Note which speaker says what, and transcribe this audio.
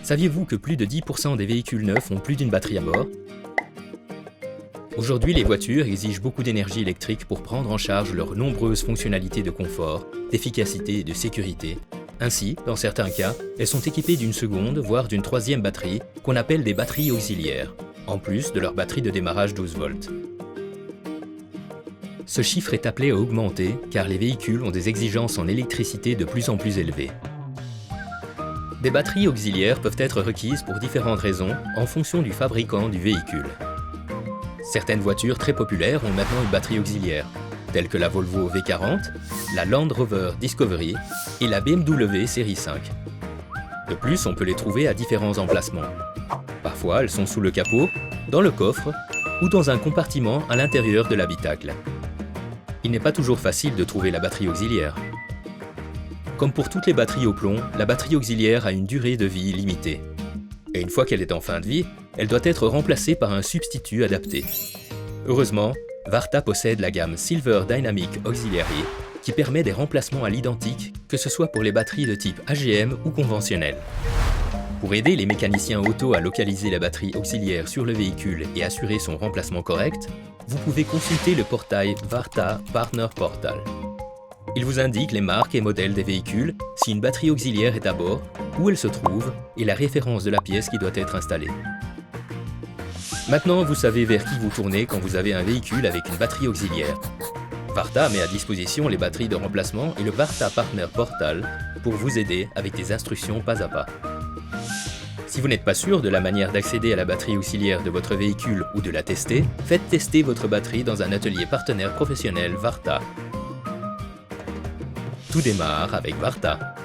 Speaker 1: Saviez-vous que plus de 10% des véhicules neufs ont plus d'une batterie à bord? Aujourd'hui, les voitures exigent beaucoup d'énergie électrique pour prendre en charge leurs nombreuses fonctionnalités de confort, d'efficacité et de sécurité. Ainsi, dans certains cas, elles sont équipées d'une seconde, voire d'une troisième batterie, qu'on appelle des batteries auxiliaires, en plus de leur batterie de démarrage 12 volts. Ce chiffre est appelé à augmenter car les véhicules ont des exigences en électricité de plus en plus élevées. Des batteries auxiliaires peuvent être requises pour différentes raisons en fonction du fabricant du véhicule. Certaines voitures très populaires ont maintenant une batterie auxiliaire, telles que la Volvo V40, la Land Rover Discovery et la BMW série 5. De plus, on peut les trouver à différents emplacements. Parfois, elles sont sous le capot, dans le coffre ou dans un compartiment à l'intérieur de l'habitacle. Il n'est pas toujours facile de trouver la batterie auxiliaire. Comme pour toutes les batteries au plomb, la batterie auxiliaire a une durée de vie limitée. Et une fois qu'elle est en fin de vie, elle doit être remplacée par un substitut adapté. Heureusement, Varta possède la gamme Silver Dynamic Auxiliary qui permet des remplacements à l'identique, que ce soit pour les batteries de type AGM ou conventionnelles. Pour aider les mécaniciens auto à localiser la batterie auxiliaire sur le véhicule et assurer son remplacement correct, vous pouvez consulter le portail Varta Partner Portal. Il vous indique les marques et modèles des véhicules, si une batterie auxiliaire est à bord, où elle se trouve et la référence de la pièce qui doit être installée. Maintenant, vous savez vers qui vous tournez quand vous avez un véhicule avec une batterie auxiliaire. Varta met à disposition les batteries de remplacement et le Varta Partner Portal pour vous aider avec des instructions pas à pas. Si vous n'êtes pas sûr de la manière d'accéder à la batterie auxiliaire de votre véhicule ou de la tester, faites tester votre batterie dans un atelier partenaire professionnel Varta. Tout démarre avec Varta.